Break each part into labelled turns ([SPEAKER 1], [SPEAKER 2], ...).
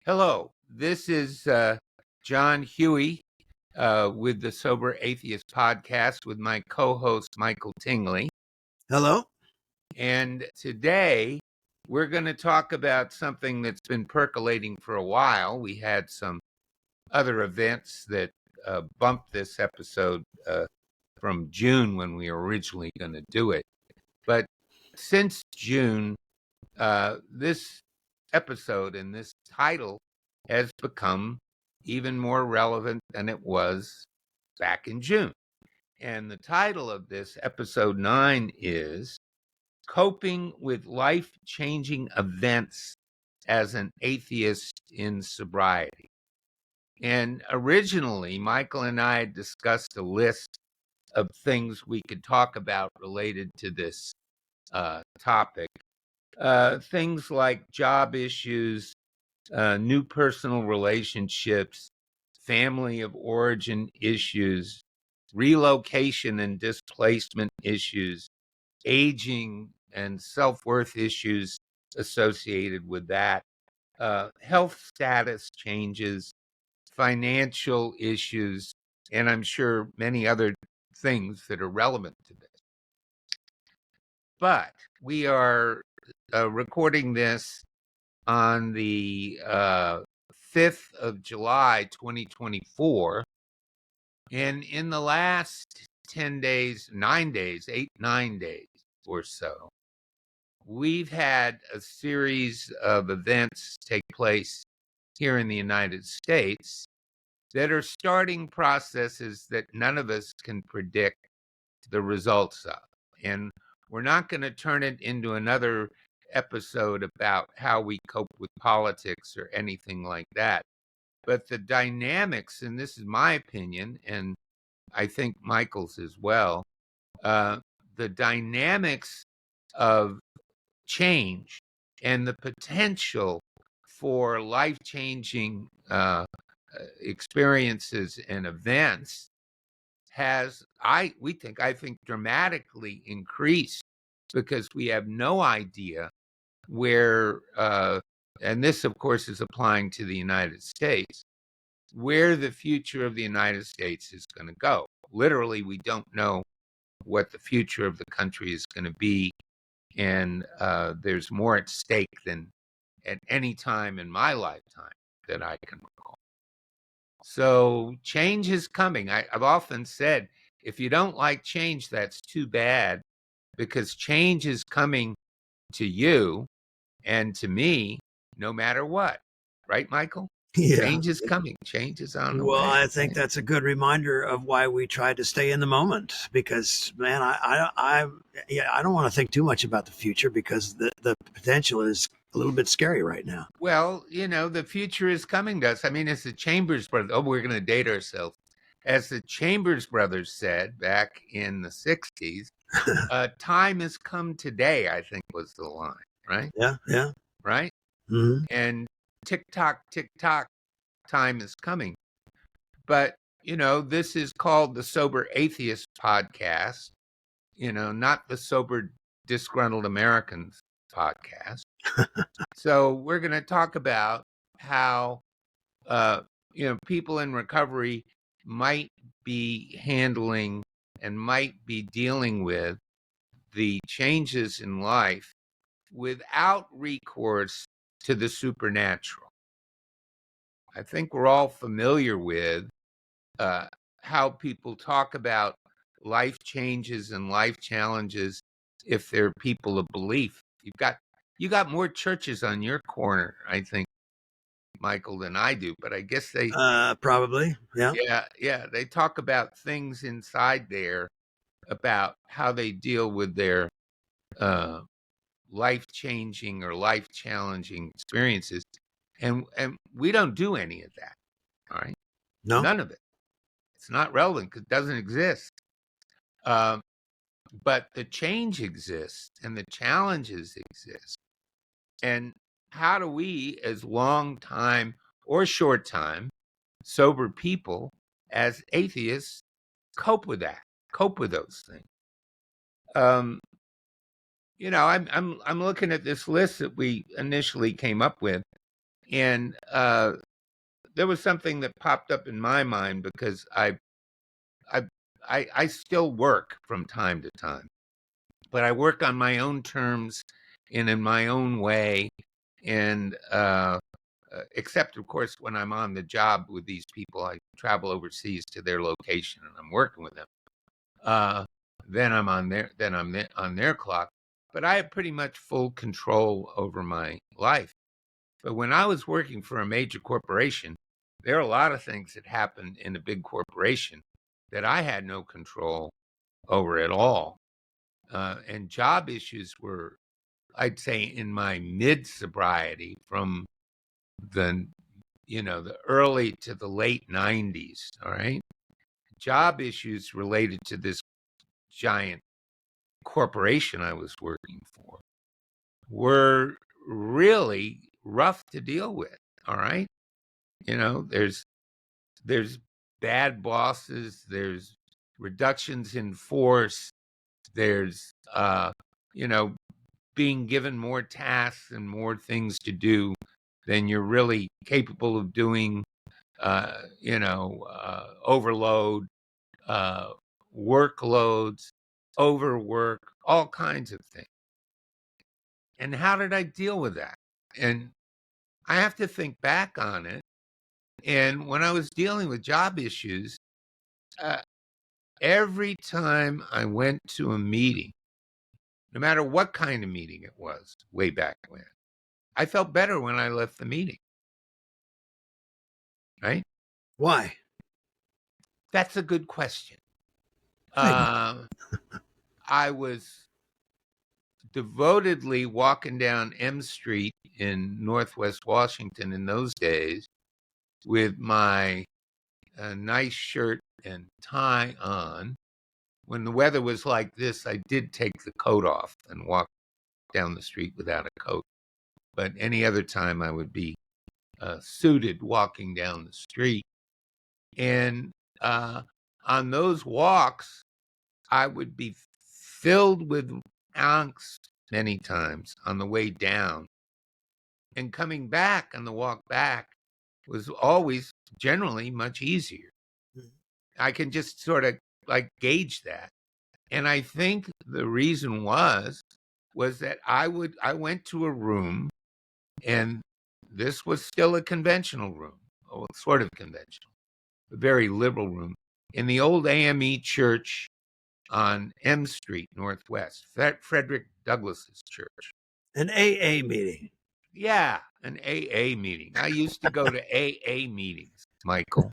[SPEAKER 1] Hello, this is John Huey with the Sober Atheist podcast with my co-host Michael Tingley.
[SPEAKER 2] Hello.
[SPEAKER 1] And today we're going to talk about something that's been percolating for a while. We had some other events that bumped this episode from June when we were originally going to do it. But since June, this episode and this title has become even more relevant than it was back in June. And the title of this, episode 9, is Coping with Life-Changing Events as an Atheist in Sobriety. And originally, Michael and I had discussed a list of things we could talk about related to this topic. Things like job issues, new personal relationships, family of origin issues, relocation and displacement issues, aging and self-worth issues associated with that, health status changes, financial issues, and I'm sure many other things that are relevant to this. But we are recording this on the 5th of July, 2024. And in the last 10 days, 9 days, 9 days or so, we've had a series of events take place here in the United States that are starting processes that none of us can predict the results of. And we're not going to turn it into another episode about how we cope with politics or anything like that. But the dynamics, and this is my opinion, and I think Michael's as well, the dynamics of change and the potential for life-changing experiences and events has, I think dramatically increased, because we have no idea where, and this of course is applying to the United States, where the future of the United States is going to go. Literally, we don't know what the future of the country is going to be, and there's more at stake than at any time in my lifetime that I can recall. So change is coming. I've often said, if you don't like change, that's too bad, because change is coming to you and to me, no matter what. Right, Michael?
[SPEAKER 2] Yeah.
[SPEAKER 1] Change is coming. Change is on the way.
[SPEAKER 2] Well, I think that's a good reminder of why we try to stay in the moment, because, man, I don't want to think too much about the future, because the potential is a little bit scary right now.
[SPEAKER 1] Well, the future is coming to us. I mean, as the Chambers brothers, we're going to date ourselves. As the Chambers brothers said back in the 60s, time has come today, I think was the line, right?
[SPEAKER 2] Yeah.
[SPEAKER 1] Right?
[SPEAKER 2] Mm-hmm.
[SPEAKER 1] And tick tock, time is coming. But, this is called the Sober Atheist podcast, not the Sober Disgruntled Americans podcast. So we're going to talk about how, people in recovery might be handling and might be dealing with the changes in life without recourse to the supernatural. I think we're all familiar with how people talk about life changes and life challenges if they're people of belief. You got more churches on your corner, I think, Michael, than I do, but I guess they
[SPEAKER 2] probably, yeah.
[SPEAKER 1] Yeah, they talk about things inside there about how they deal with their life-changing or life-challenging experiences, and we don't do any of that. All right,
[SPEAKER 2] No,
[SPEAKER 1] none of it. It's not relevant because it doesn't exist. But the change exists and the challenges exist. And how do we, as long time or short time sober people, as atheists, cope with those things? I'm looking at this list that we initially came up with, And there was something that popped up in my mind because I, I still work from time to time, but I work on my own terms and in my own way. And except, of course, when I'm on the job with these people, I travel overseas to their location and I'm working with them. Then I'm on on their clock. But I have pretty much full control over my life. But when I was working for a major corporation, there are a lot of things that happened in a big corporation that I had no control over at all. And job issues were, I'd say, in my mid sobriety from the the early to the late 90s. All right. Job issues related to this giant corporation I was working for were really rough to deal with. All right. There's bad bosses, there's reductions in force, there's you know, being given more tasks and more things to do than you're really capable of doing, overload, uh, workloads, overwork, all kinds of things. And how did I deal with that? And I have to think back on it. And when I was dealing with job issues, uh, every time I went to a meeting, no matter what kind of meeting it was, way back when, I felt better when I left the meeting. Right?
[SPEAKER 2] Why?
[SPEAKER 1] That's a good question.
[SPEAKER 2] Thank you.
[SPEAKER 1] I was devotedly walking down M Street in Northwest Washington in those days with my nice shirt and tie on. When the weather was like this, I did take the coat off and walk down the street without a coat. But any other time, I would be suited walking down the street. And on those walks, I would be filled with angst many times on the way down. And coming back on the walk back was always generally much easier. I can just sort of like gauge that. And I think the reason was that I went to a room, and this was still a conventional room, sort of conventional, a very liberal room, in the old AME church on M Street Northwest, Frederick Douglass's church.
[SPEAKER 2] An AA meeting.
[SPEAKER 1] Yeah, an AA meeting. I used to go to AA meetings, Michael.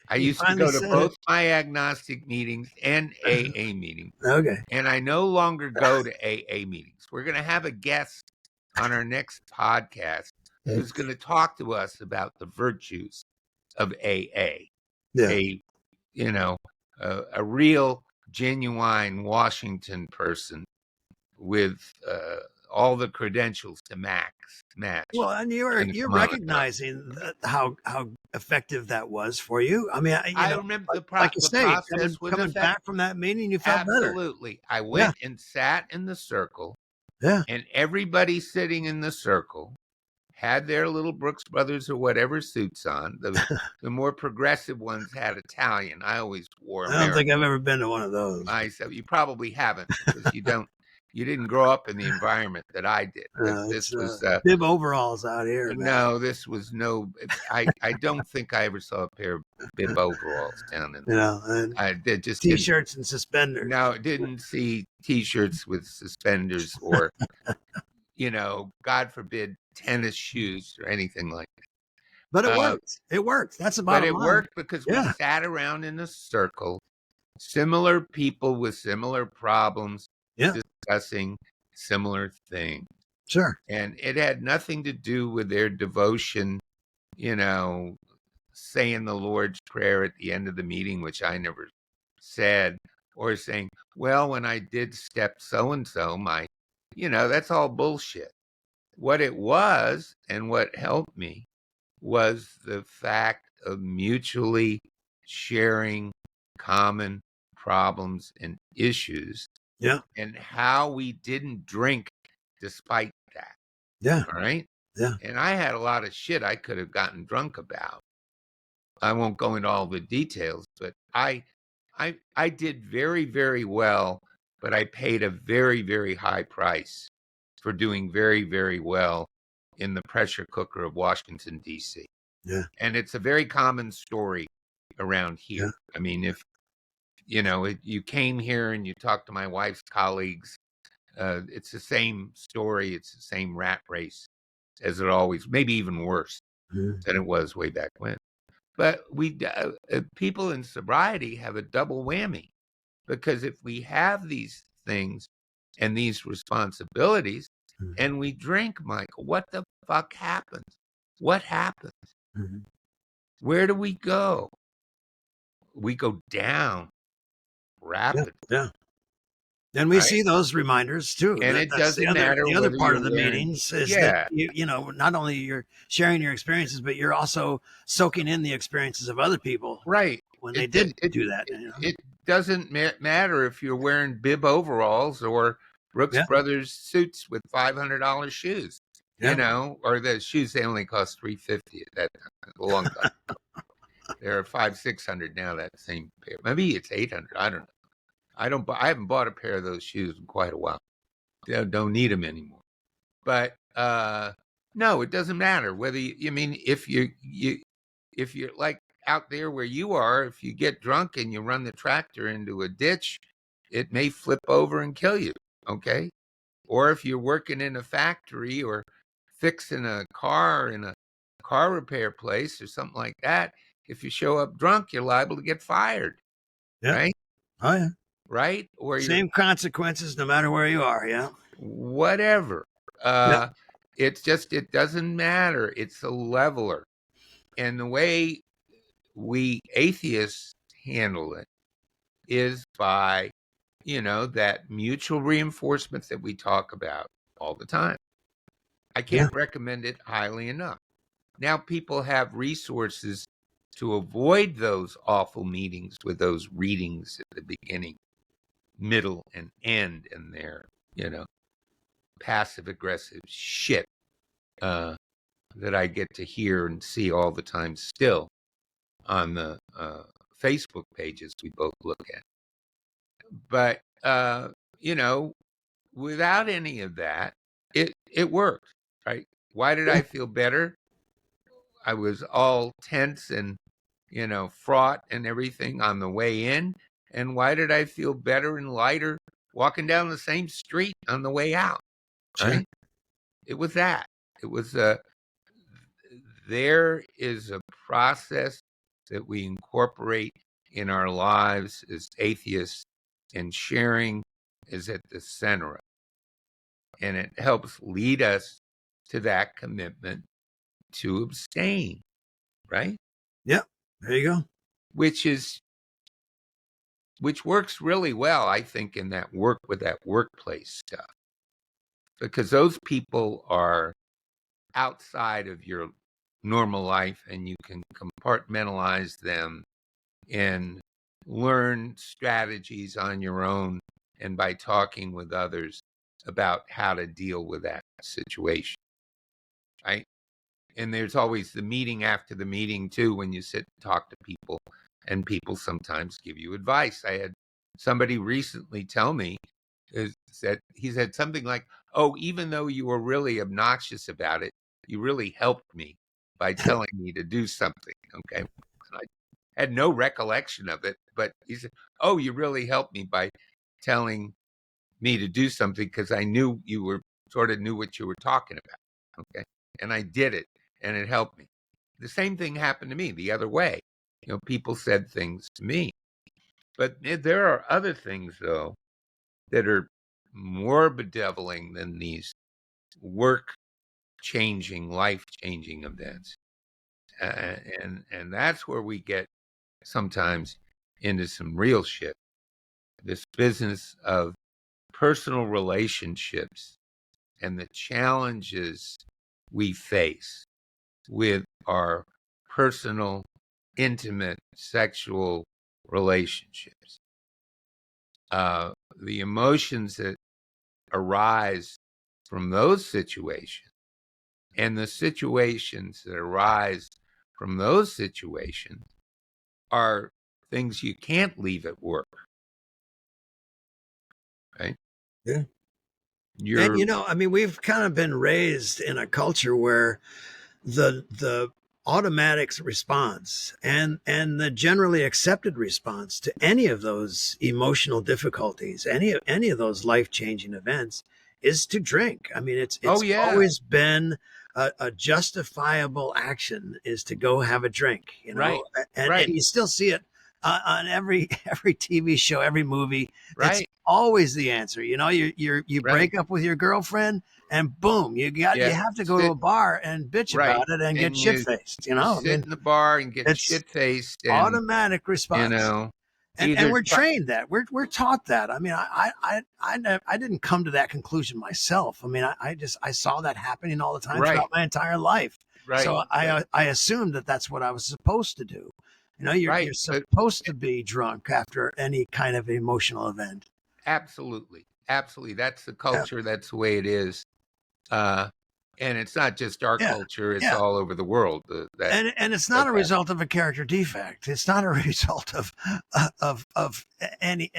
[SPEAKER 1] I
[SPEAKER 2] You
[SPEAKER 1] used to
[SPEAKER 2] finally
[SPEAKER 1] go to
[SPEAKER 2] said
[SPEAKER 1] both
[SPEAKER 2] it.
[SPEAKER 1] my agnostic meetings and AA meetings.
[SPEAKER 2] Okay.
[SPEAKER 1] And I no longer go to AA meetings. We're going to have a guest on our next podcast who's going to talk to us about the virtues of AA.
[SPEAKER 2] Yeah.
[SPEAKER 1] A real, genuine Washington person with all the credentials to match.
[SPEAKER 2] Well, and you're recognizing how effective that was for you. I mean,
[SPEAKER 1] I remember
[SPEAKER 2] like you
[SPEAKER 1] the
[SPEAKER 2] say,
[SPEAKER 1] process was
[SPEAKER 2] coming back from that meeting, you felt better.
[SPEAKER 1] Absolutely. I went and sat in the circle.
[SPEAKER 2] Yeah.
[SPEAKER 1] And everybody sitting in the circle had their little Brooks Brothers or whatever suits on. The more progressive ones had Italian. I always wore American.
[SPEAKER 2] I don't think I've ever been to one of those.
[SPEAKER 1] I said, you probably haven't, because you didn't grow up in the environment that I did. This was
[SPEAKER 2] bib overalls out here.
[SPEAKER 1] No, this was no. I don't think I ever saw a pair of bib overalls down in.
[SPEAKER 2] And
[SPEAKER 1] I did just
[SPEAKER 2] t-shirts and suspenders.
[SPEAKER 1] No, didn't see t-shirts with suspenders or, God forbid, tennis shoes or anything like that.
[SPEAKER 2] But it worked. It worked. That's about it.
[SPEAKER 1] But it worked because we sat around in a circle, similar people with similar problems, discussing similar things.
[SPEAKER 2] Sure.
[SPEAKER 1] And it had nothing to do with their devotion, saying the Lord's Prayer at the end of the meeting, which I never said, or saying, well, when I did step so-and-so, that's all bullshit. What it was and what helped me was the fact of mutually sharing common problems and issues.
[SPEAKER 2] Yeah.
[SPEAKER 1] And how we didn't drink despite that.
[SPEAKER 2] Yeah.
[SPEAKER 1] All right.
[SPEAKER 2] Yeah.
[SPEAKER 1] And I had a lot of shit I could have gotten drunk about. I won't go into all the details, but I did very, very well, but I paid a very, very high price for doing very, very well in the pressure cooker of Washington, D.C.
[SPEAKER 2] Yeah.
[SPEAKER 1] And it's a very common story around
[SPEAKER 2] Yeah.
[SPEAKER 1] here. I mean, if you came here and you talked to my wife's colleagues, it's the same story. It's the same rat race as it always, maybe even worse
[SPEAKER 2] Mm.
[SPEAKER 1] than it was way back when. But people in sobriety have a double whammy, because if we have these things and these responsibilities
[SPEAKER 2] Mhm.
[SPEAKER 1] and we drink, Michael, what the fuck happens? What happens?
[SPEAKER 2] Mhm.
[SPEAKER 1] Where do we go? We go down
[SPEAKER 2] Yeah.
[SPEAKER 1] rapidly,
[SPEAKER 2] Yeah. And we
[SPEAKER 1] right?
[SPEAKER 2] see those reminders too.
[SPEAKER 1] And
[SPEAKER 2] That
[SPEAKER 1] it
[SPEAKER 2] that's
[SPEAKER 1] doesn't matter
[SPEAKER 2] the other
[SPEAKER 1] whether
[SPEAKER 2] part
[SPEAKER 1] you're
[SPEAKER 2] of the
[SPEAKER 1] wearing,
[SPEAKER 2] meetings is that
[SPEAKER 1] yeah,
[SPEAKER 2] not only you're sharing your experiences, but you're also soaking in the experiences of other people
[SPEAKER 1] right.
[SPEAKER 2] when they
[SPEAKER 1] It
[SPEAKER 2] did
[SPEAKER 1] it
[SPEAKER 2] do that.
[SPEAKER 1] it doesn't matter if you're wearing bib overalls or Brooks
[SPEAKER 2] Yeah.
[SPEAKER 1] Brothers suits with $500 shoes,
[SPEAKER 2] Yeah.
[SPEAKER 1] or the shoes they only cost $350 at that time, a long time. They're 500-600 now. That same pair, maybe it's 800. I don't know. I haven't bought a pair of those shoes in quite a while. Don't need them anymore. But no, it doesn't matter whether I mean, if you're like out there where you are, if you get drunk and you run the tractor into a ditch, it may flip over and kill you. Okay. Or if you're working in a factory or fixing a car in a car repair place or something like that, if you show up drunk, you're liable to get fired.
[SPEAKER 2] Yeah.
[SPEAKER 1] Right.
[SPEAKER 2] Oh yeah.
[SPEAKER 1] Right. Or you're
[SPEAKER 2] Same consequences no matter where you are. Yeah.
[SPEAKER 1] whatever.
[SPEAKER 2] Yeah.
[SPEAKER 1] It doesn't matter. It's a leveler. And the way we atheists handle it is by, that mutual reinforcement that we talk about all the time. I
[SPEAKER 2] Yeah.
[SPEAKER 1] can't recommend it highly enough. Now people have resources to avoid those awful meetings with those readings at the beginning, middle, and end, and their, passive aggressive shit that I get to hear and see all the time still on the Facebook pages we both look at. But you know, without any of that, it worked, right? Why did
[SPEAKER 2] Yeah.
[SPEAKER 1] I feel better? I was all tense and fraught and everything on the way in, and why did I feel better and lighter walking down the same street on the way out?
[SPEAKER 2] Sure.
[SPEAKER 1] Right? It was that. It was there is a process that we incorporate in our lives as atheists, and sharing is at the center of it. And it helps lead us to that commitment to abstain, right?
[SPEAKER 2] Yeah. There you go.
[SPEAKER 1] Which works really well, I think, in that workplace stuff, because those people are outside of your normal life and you can compartmentalize them and learn strategies on your own and by talking with others about how to deal with that situation, right? And there's always the meeting after the meeting too, when you sit and talk to people, and people sometimes give you advice. I had somebody recently tell me that he said something like, "Oh, even though you were really obnoxious about it, you really helped me by telling me to do something." Okay. And I had no recollection of it, but he said, "Oh, you really helped me by telling me to do something, because I knew you were sort of knew what you were talking about." Okay. And I did it, and it helped me. The same thing happened to me the other way. People said things to me. But there are other things, though, that are more bedeviling than these work changing, life changing events. And that's where we get sometimes into some real shit. This business of personal relationships and the challenges we face with our personal, intimate, sexual relationships. The emotions that arise from those situations And the situations that arise from those situations are things you can't leave at work, right?
[SPEAKER 2] Yeah. And
[SPEAKER 1] You're,
[SPEAKER 2] I mean, we've kind of been raised in a culture where the automatic response and the generally accepted response to any of those emotional difficulties, any of those life-changing events is to drink. I mean,
[SPEAKER 1] oh,
[SPEAKER 2] it's
[SPEAKER 1] yeah,
[SPEAKER 2] always been a justifiable action is to go have a drink,
[SPEAKER 1] right,
[SPEAKER 2] and
[SPEAKER 1] right,
[SPEAKER 2] you still see it on every every TV show, every movie. That's
[SPEAKER 1] right,
[SPEAKER 2] always the answer. You
[SPEAKER 1] right.
[SPEAKER 2] break up with your girlfriend and boom, you
[SPEAKER 1] Yeah,
[SPEAKER 2] have to go to a
[SPEAKER 1] sit,
[SPEAKER 2] bar and bitch
[SPEAKER 1] right.
[SPEAKER 2] about it and get
[SPEAKER 1] And
[SPEAKER 2] shit
[SPEAKER 1] you
[SPEAKER 2] faced. I
[SPEAKER 1] sit
[SPEAKER 2] mean,
[SPEAKER 1] in the bar and get
[SPEAKER 2] it's
[SPEAKER 1] shit-faced and,
[SPEAKER 2] automatic
[SPEAKER 1] you
[SPEAKER 2] response,
[SPEAKER 1] know,
[SPEAKER 2] and
[SPEAKER 1] either
[SPEAKER 2] we're
[SPEAKER 1] try,
[SPEAKER 2] trained that we're taught that. I mean, I didn't come to that conclusion myself. I mean, I saw that happening all the time throughout
[SPEAKER 1] right,
[SPEAKER 2] my entire life.
[SPEAKER 1] right,
[SPEAKER 2] So
[SPEAKER 1] but
[SPEAKER 2] I assumed that that's what I was supposed to do. You're
[SPEAKER 1] right, but
[SPEAKER 2] supposed to be drunk after any kind of emotional event.
[SPEAKER 1] absolutely, absolutely. That's the
[SPEAKER 2] Yeah,
[SPEAKER 1] culture, that's the way it is. Uh, and it's not just our
[SPEAKER 2] yeah,
[SPEAKER 1] culture, it's
[SPEAKER 2] yeah.
[SPEAKER 1] all over the world that
[SPEAKER 2] And it's
[SPEAKER 1] does
[SPEAKER 2] not a
[SPEAKER 1] that.
[SPEAKER 2] result of a character defect. It's not a result of any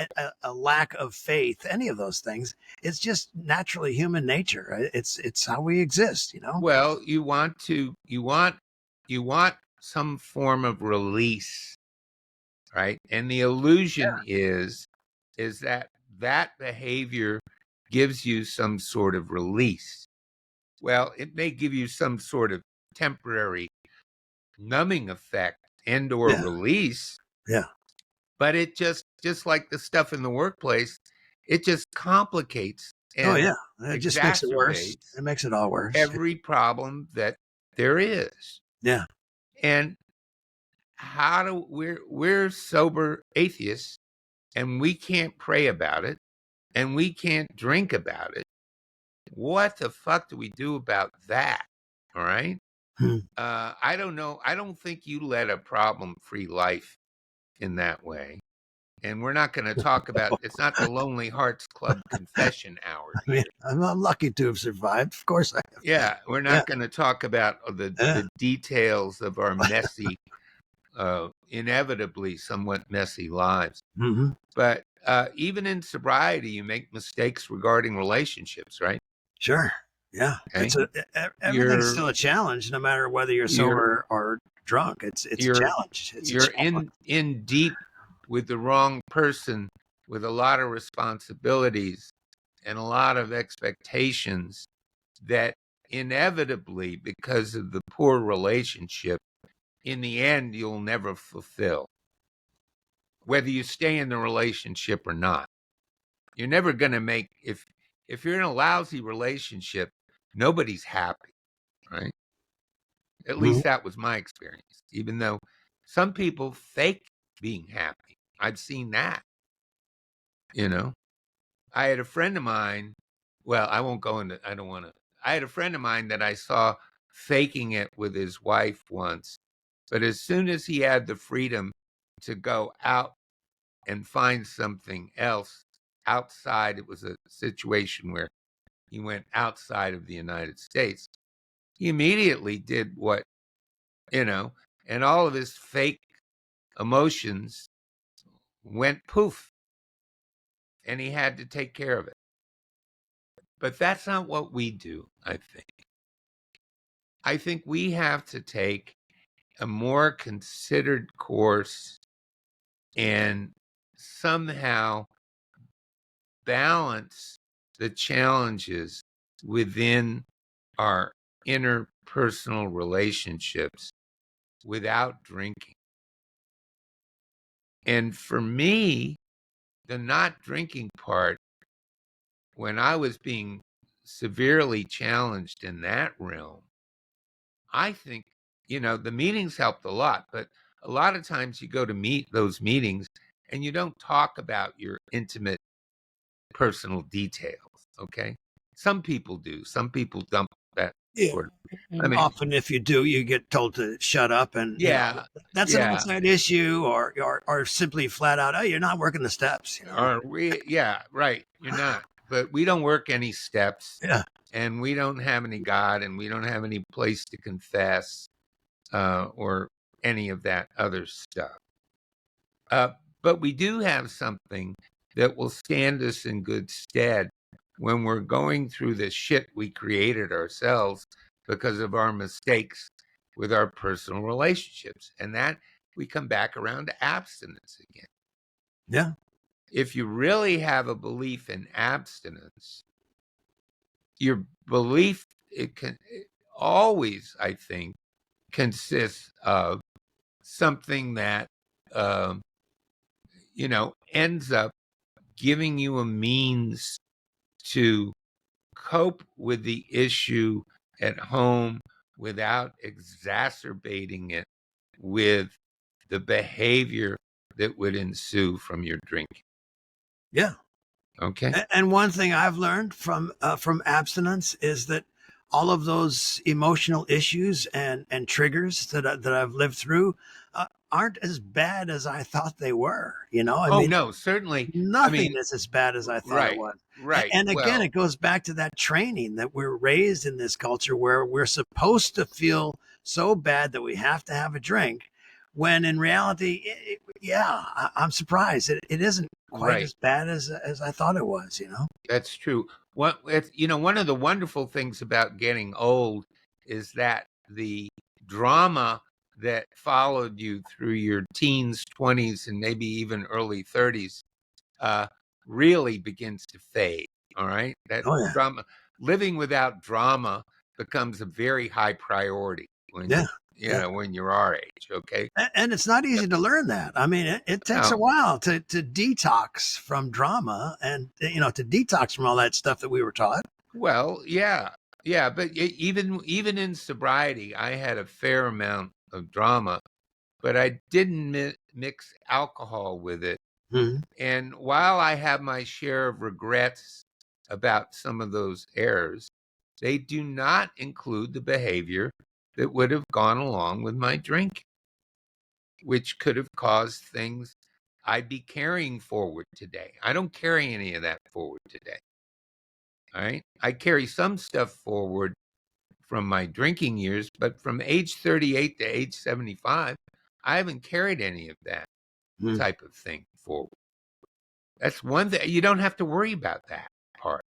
[SPEAKER 2] a lack of faith. Any of those things. It's just naturally human nature. It's how we exist.
[SPEAKER 1] Well, you want some form of release, right? And the illusion is that that behavior gives you some sort of release. Well, it may give you some sort of temporary numbing effect and or
[SPEAKER 2] Yeah,
[SPEAKER 1] release,
[SPEAKER 2] yeah.
[SPEAKER 1] but it just like the stuff in the workplace, it just complicates
[SPEAKER 2] Oh
[SPEAKER 1] and
[SPEAKER 2] yeah. It just makes it worse.
[SPEAKER 1] exacerbates
[SPEAKER 2] It makes it all worse.
[SPEAKER 1] every problem that there is.
[SPEAKER 2] Yeah.
[SPEAKER 1] And we're sober atheists and we can't pray about it and we can't drink about it. What the fuck do we do about that? All right.
[SPEAKER 2] Hmm.
[SPEAKER 1] I don't know. I don't think you led a problem-free life in that way. And we're not going to talk about it's not the Lonely Hearts Club confession hour
[SPEAKER 2] I mean,
[SPEAKER 1] here.
[SPEAKER 2] I'm lucky to have survived. Of course I have.
[SPEAKER 1] Yeah, we're
[SPEAKER 2] Yeah.
[SPEAKER 1] not going to talk about
[SPEAKER 2] Yeah.
[SPEAKER 1] the details of our messy, inevitably somewhat messy lives.
[SPEAKER 2] Hmm.
[SPEAKER 1] But even in sobriety, you make mistakes regarding relationships, right?
[SPEAKER 2] Sure. Yeah.
[SPEAKER 1] Okay,
[SPEAKER 2] Everything's
[SPEAKER 1] you're
[SPEAKER 2] still a challenge, no matter whether you're
[SPEAKER 1] you're
[SPEAKER 2] sober or drunk. It's a
[SPEAKER 1] you're
[SPEAKER 2] challenge. It's a
[SPEAKER 1] you're
[SPEAKER 2] challenge.
[SPEAKER 1] in deep with the wrong person with a lot of responsibilities and a lot of expectations that inevitably, because of the poor relationship, in the end, you'll never fulfill, whether you stay in the relationship or not. You're never going to make, if you're in a lousy relationship, nobody's happy, right? At
[SPEAKER 2] Mhm.
[SPEAKER 1] least that was my experience, even though some people fake being happy. I've seen that, you know. I had a friend of mine, well, I won't go into, I don't want to. I had a friend of mine that I saw faking it with his wife once. But as soon as he had the freedom to go out and find something else outside, it was a situation where he went outside of the United States. He immediately did what, you know, and all of his fake emotions went poof, and he had to take care of it. But that's not what we do, I think. I think we have to take a more considered course and somehow balance the challenges within our interpersonal relationships without drinking. And for me, the not drinking part, when I was being severely challenged in that realm, I think, the meetings helped a lot, but a lot of times you go to meet those meetings and you don't talk about your intimate personal details. Okay. Some people do. Some people dump that
[SPEAKER 2] Yeah.
[SPEAKER 1] sort of, I
[SPEAKER 2] And
[SPEAKER 1] mean,
[SPEAKER 2] often, if you do, you get told to shut up, and
[SPEAKER 1] yeah,
[SPEAKER 2] that's an
[SPEAKER 1] yeah.
[SPEAKER 2] outside issue, or simply flat out, oh, you're not working the steps.
[SPEAKER 1] Yeah, right. You're not. but we don't work any steps,
[SPEAKER 2] Yeah.
[SPEAKER 1] and we don't have any God, and we don't have any place to confess, or any of that other stuff. But we do have something that will stand us in good stead when we're going through the shit we created ourselves because of our mistakes with our personal relationships. And that we come back around to abstinence again.
[SPEAKER 2] Yeah.
[SPEAKER 1] If you really have a belief in abstinence, your belief, it always, I think, consists of something that, um, ends up giving you a means to cope with the issue at home without exacerbating it with the behavior that would ensue from your drinking.
[SPEAKER 2] Yeah.
[SPEAKER 1] Okay.
[SPEAKER 2] And one thing I've learned from abstinence is that all of those emotional issues and triggers that I've lived through aren't as bad as I thought they were. I
[SPEAKER 1] Oh
[SPEAKER 2] mean,
[SPEAKER 1] no, certainly. I
[SPEAKER 2] nothing
[SPEAKER 1] mean,
[SPEAKER 2] is as bad as I thought it
[SPEAKER 1] right,
[SPEAKER 2] was.
[SPEAKER 1] right.
[SPEAKER 2] And again,
[SPEAKER 1] Well,
[SPEAKER 2] it goes back to that training that we're raised in this culture where we're supposed to feel so bad that we have to have a drink. When in reality, I'm surprised it isn't quite
[SPEAKER 1] right.
[SPEAKER 2] as bad as I thought it was.
[SPEAKER 1] That's true. One of the wonderful things about getting old is that the drama that followed you through your teens, 20s, and maybe even early 30s uh, really begins to fade. All right. That
[SPEAKER 2] Oh yeah,
[SPEAKER 1] drama, living without drama becomes a very high priority
[SPEAKER 2] yeah, yeah.
[SPEAKER 1] when you're our age. Okay.
[SPEAKER 2] And it's not easy to learn that. I mean, it takes a
[SPEAKER 1] No.
[SPEAKER 2] while to detox from drama and to detox from all that stuff that we were taught.
[SPEAKER 1] Well, yeah. Yeah. But even in sobriety, I had a fair amount of drama, but I didn't mix alcohol with it.
[SPEAKER 2] Mhm.
[SPEAKER 1] And while I have my share of regrets about some of those errors, they do not include the behavior that would have gone along with my drink, which could have caused things I'd be carrying forward today. I don't carry any of that forward today. All right. I carry some stuff forward from my drinking years, but from age 38 to age 75, I haven't carried any of that
[SPEAKER 2] Mhm.
[SPEAKER 1] type of thing forward. That's one thing. You don't have to worry about that part.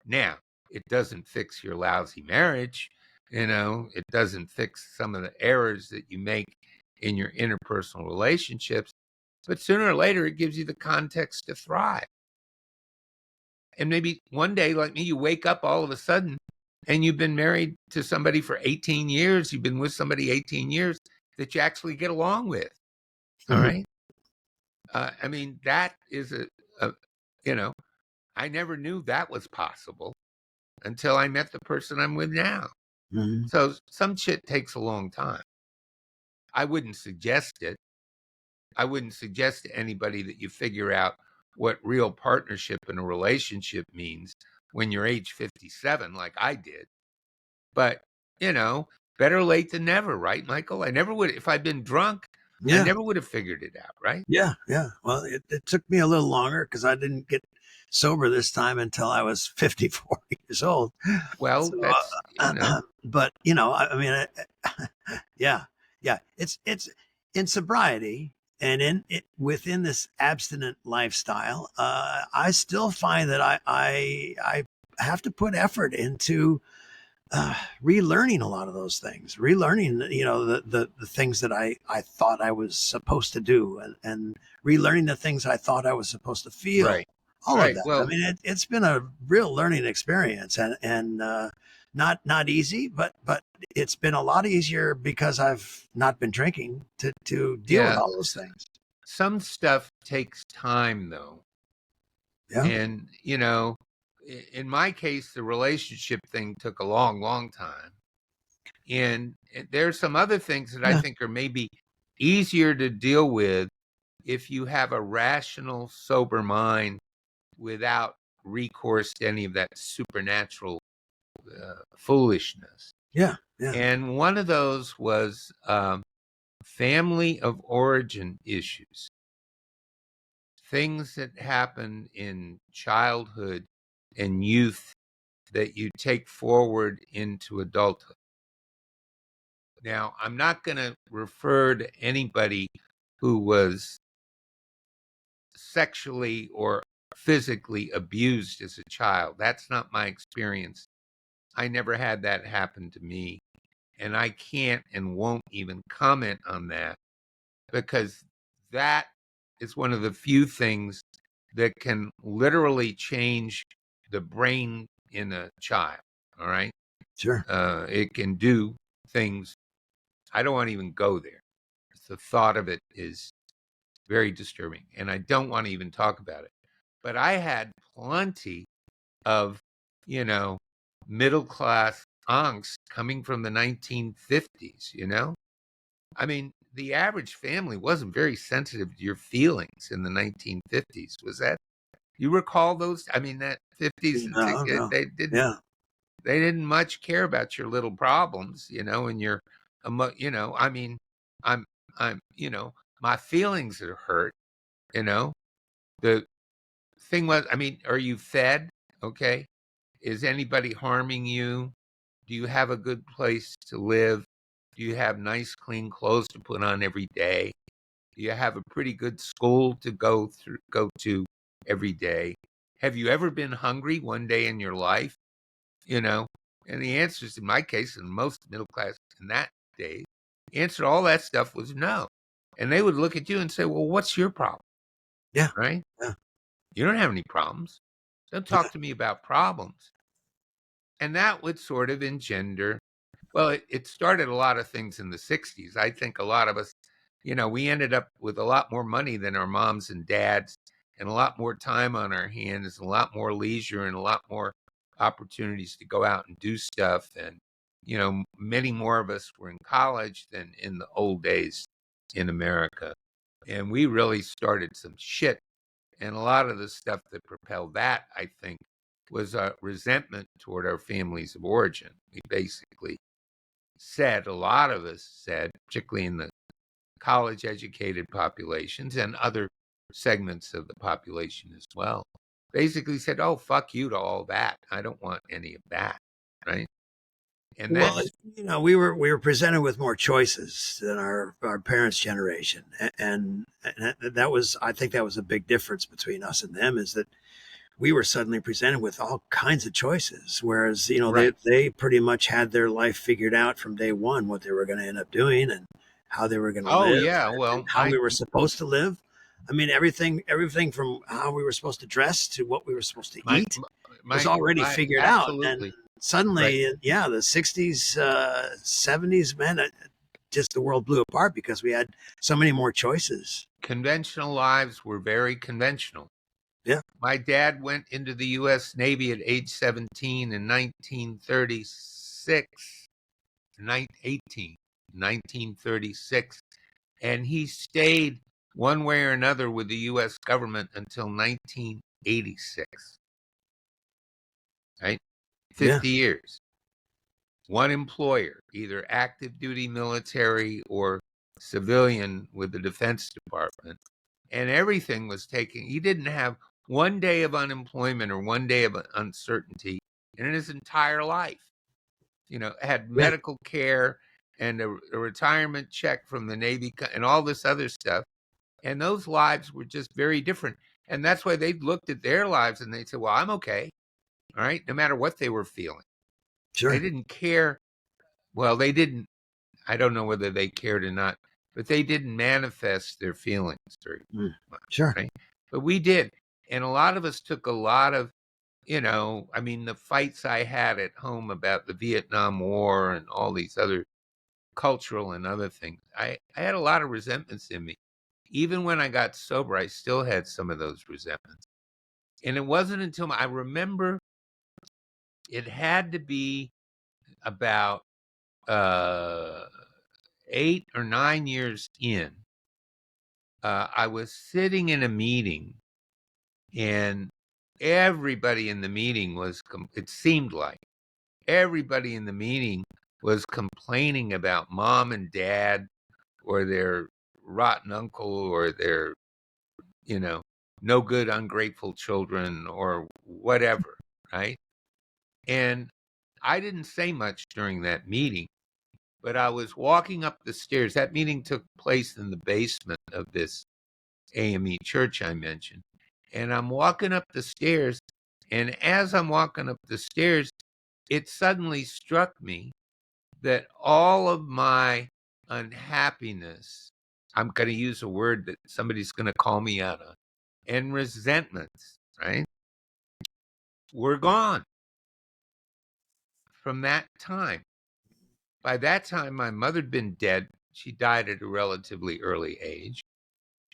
[SPEAKER 1] Now, it doesn't fix your lousy marriage. It doesn't fix some of the errors that you make in your interpersonal relationships. But sooner or later, it gives you the context to thrive. And maybe one day, like me, you wake up all of a sudden and you've been married to somebody for 18 years. You've been with somebody 18 years that you actually get along with. All
[SPEAKER 2] Mhm.
[SPEAKER 1] right. I mean, that is a you know, I never knew that was possible until I met the person I'm with now.
[SPEAKER 2] Mhm.
[SPEAKER 1] So some shit takes a long time. I wouldn't suggest it. I wouldn't suggest to anybody that you figure out what real partnership in a relationship means when you're age 57, like I did. But, you know, better late than never, right, Michael? I never would, if I'd been drunk, I
[SPEAKER 2] Yeah,
[SPEAKER 1] never would have figured it out, right?
[SPEAKER 2] yeah, yeah. Well, it took me a little longer because I didn't get sober this time until I was 54 years old.
[SPEAKER 1] Well,
[SPEAKER 2] So,
[SPEAKER 1] that's,
[SPEAKER 2] but I mean, yeah, yeah. It's in sobriety and within this abstinent lifestyle. I still find that I have to put effort into relearning a lot of those things, relearning, the things that I thought I was supposed to do and relearning the things I thought I was supposed to feel,
[SPEAKER 1] right,
[SPEAKER 2] all of
[SPEAKER 1] right.
[SPEAKER 2] that. I
[SPEAKER 1] Well,
[SPEAKER 2] mean, it's been a real learning experience and not easy, but it's been a lot easier because I've not been drinking to deal with
[SPEAKER 1] yeah,
[SPEAKER 2] all those things.
[SPEAKER 1] some stuff takes time, though.
[SPEAKER 2] Yeah.
[SPEAKER 1] And, in my case, the relationship thing took a long, long time. And there's some other things that I
[SPEAKER 2] Yeah.
[SPEAKER 1] think are maybe easier to deal with if you have a rational, sober mind without recourse to any of that supernatural foolishness.
[SPEAKER 2] Yeah. Yeah.
[SPEAKER 1] And one of those was family of origin issues, things that happened in childhood and youth that you take forward into adulthood. Now, I'm not going to refer to anybody who was sexually or physically abused as a child. That's not my experience. I never had that happen to me. And I can't and won't even comment on that because that is one of the few things that can literally change the brain in a child. All right.
[SPEAKER 2] Sure.
[SPEAKER 1] It can do things. I don't want to even go there. The thought of it is very disturbing, and I don't want to even talk about it. But I had plenty of, you know, middle class angst coming from the 1950s, you know? I mean, the average family wasn't very sensitive to your feelings in the 1950s. Was that, you recall those? I mean, that 50s and
[SPEAKER 2] No,
[SPEAKER 1] 60s,
[SPEAKER 2] no.
[SPEAKER 1] they didn't
[SPEAKER 2] Yeah.
[SPEAKER 1] they didn't much care about your little problems, and your I mean, I'm my feelings are hurt, you know. The thing was, I mean, are you fed? Okay. Is anybody harming you? Do you have a good place to live? Do you have nice, clean clothes to put on every day? Do you have a pretty good school to go to every day? Have you ever been hungry one day in your life? You know, and the answers in my case, and most middle class in that day, the answer to all that stuff was no. And they would look at you and say, well, what's your problem?
[SPEAKER 2] Yeah.
[SPEAKER 1] Right?
[SPEAKER 2] Yeah.
[SPEAKER 1] You don't have any problems. Don't
[SPEAKER 2] Yeah.
[SPEAKER 1] talk to me about problems. And that would sort of engender, well, it started a lot of things in the 60s. I think a lot of us, we ended up with a lot more money than our moms and dads, and a lot more time on our hands, and a lot more leisure, and a lot more opportunities to go out and do stuff. And, many more of us were in college than in the old days in America. And we really started some shit. And a lot of the stuff that propelled that, I think, was a resentment toward our families of origin. We basically said, a lot of us said, particularly in the college educated populations and other segments of the population as well, basically said, oh, fuck you to all that. I don't want any of that. Right. And
[SPEAKER 2] Well,
[SPEAKER 1] that's
[SPEAKER 2] we were presented with more choices than our parents' generation, and that was, I think that was a big difference between us and them, is that we were suddenly presented with all kinds of choices, whereas
[SPEAKER 1] right.
[SPEAKER 2] they pretty much had their life figured out from day one, what they were going to end up doing and how they were going to
[SPEAKER 1] Oh,
[SPEAKER 2] live
[SPEAKER 1] yeah.
[SPEAKER 2] and
[SPEAKER 1] Well,
[SPEAKER 2] how we were supposed to live. I mean, everything from how we were supposed to dress to what we were supposed to
[SPEAKER 1] my,
[SPEAKER 2] eat was
[SPEAKER 1] my,
[SPEAKER 2] already
[SPEAKER 1] my,
[SPEAKER 2] figured out. And
[SPEAKER 1] absolutely. Right.
[SPEAKER 2] suddenly, yeah, the 60s, 70s, man, just the world blew apart because we had so many more choices.
[SPEAKER 1] Conventional lives were very conventional.
[SPEAKER 2] Yeah.
[SPEAKER 1] My dad went into the U.S. Navy at age 17 in 1936, 1936, and he stayed one way or another with the U.S. government until 1986, right?
[SPEAKER 2] Yeah.
[SPEAKER 1] 50 years. One employer, either active duty military or civilian with the Defense Department, and everything was taken. He didn't have one day of unemployment or one day of uncertainty in his entire life. Had
[SPEAKER 2] Yeah.
[SPEAKER 1] medical care and a retirement check from the Navy and all this other stuff. And those lives were just very different. And that's why they looked at their lives and they said, well, I'm okay. All right. No matter what they were feeling. They
[SPEAKER 2] Sure.
[SPEAKER 1] didn't care. Well, they didn't. I don't know whether they cared or not, but they didn't manifest their feelings very
[SPEAKER 2] Mm.
[SPEAKER 1] much.
[SPEAKER 2] Sure.
[SPEAKER 1] Right. But we did. And a lot of us took a lot of, I mean, the fights I had at home about the Vietnam War and all these other cultural and other things, I had a lot of resentments in me. Even when I got sober, I still had some of those resentments. And it wasn't until I remember it had to be about 8 or 9 years in. I was sitting in a meeting, and everybody in the meeting it seemed like everybody in the meeting was complaining about mom and dad or their rotten uncle or their, you know, no good, ungrateful children or whatever, right? And I didn't say much during that meeting, but I was walking up the stairs. That meeting took place in the basement of this AME church I mentioned. And I'm walking up the stairs, and as I'm walking up the stairs, it suddenly struck me that all of my unhappiness, I'm going to use a word that somebody's going to call me out on, and resentments, right, were gone from that time. By that time, my mother had been dead. She died at a relatively early age.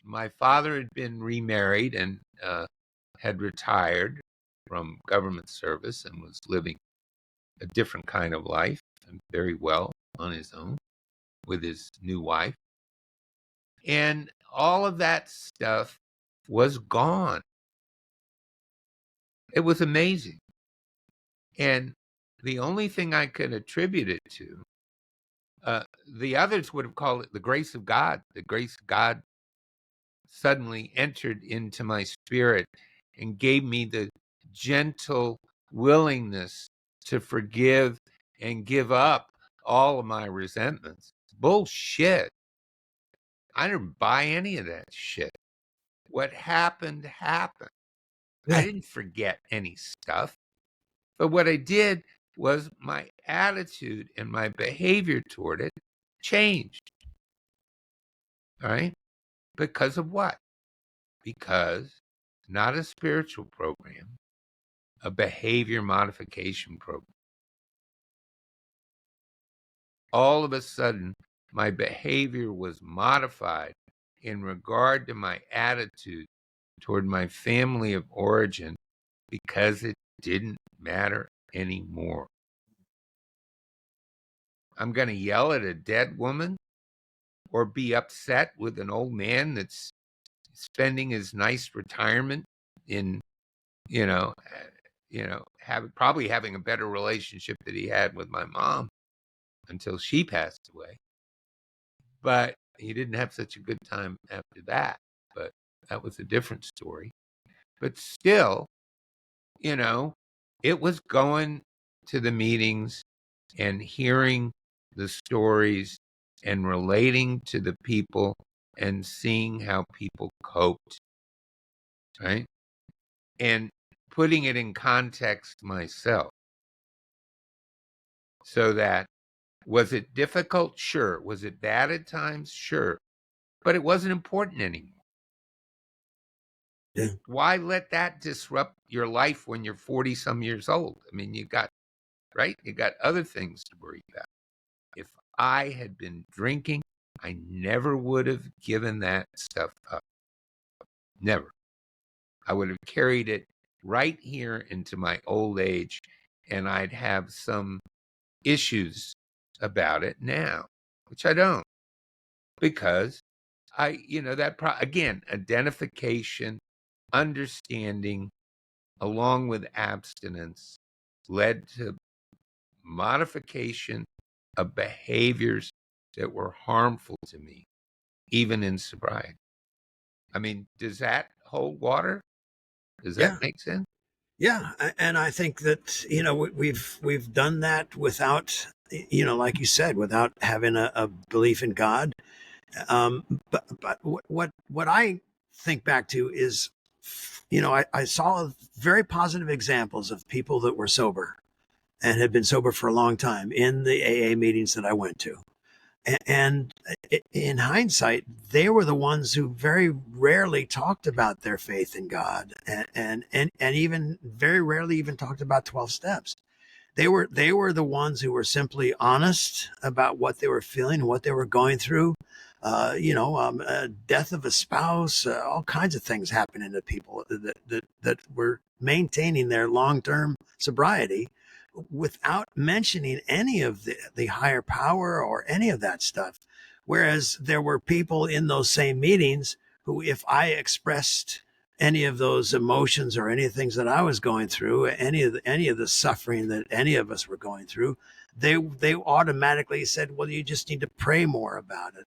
[SPEAKER 1] My father had been remarried and had retired from government service and was living a different kind of life and very well on his own with his new wife. And all of that stuff was gone. It was amazing. And the only thing I could attribute it to, the others would have called it the grace of God. The grace of God suddenly entered into my spirit and gave me the gentle willingness to forgive and give up all of my resentments. Bullshit. I didn't buy any of that shit. What happened, happened. I didn't forget any stuff. But what I did was my attitude and my behavior toward it changed. All right? Because of what? Because not a spiritual program, a behavior modification program. All of a sudden, my behavior was modified in regard to my attitude toward my family of origin because it didn't matter anymore. I'm going to yell at a dead woman or be upset with an old man that's spending his nice retirement in, probably having a better relationship that he had with my mom until she passed away. But he didn't have such a good time after that. But that was a different story. But still, it was going to the meetings and hearing the stories and relating to the people and seeing how people coped, right? And putting it in context myself. So that, was it difficult? Sure. Was it bad at times? Sure. But it wasn't important anymore.
[SPEAKER 2] Yeah.
[SPEAKER 1] Why let that disrupt your life when you're 40 some years old? I mean, you got other things to worry about. If I had been drinking, I never would have given that stuff up. Never. I would have carried it right here into my old age, and I'd have some issues about it now, which I don't, because again, identification, understanding, along with abstinence, led to modification of behaviors that were harmful to me, even in sobriety. I mean, does that hold water? Does that make sense?
[SPEAKER 2] Yeah, and I think that we've done that without, like you said, without having a belief in God. But what I think back to is, I saw very positive examples of people that were sober and had been sober for a long time in the AA meetings that I went to. And in hindsight, they were the ones who very rarely talked about their faith in God, and even very rarely even talked about 12 steps. They were the ones who were simply honest about what they were feeling, what they were going through. Death of a spouse, all kinds of things happening to people that were maintaining their long-term sobriety without mentioning any of the higher power or any of that stuff. Whereas there were people in those same meetings who, if I expressed any of those emotions or any things that I was going through, any of the suffering that any of us were going through, they automatically said, well, you just need to pray more about it,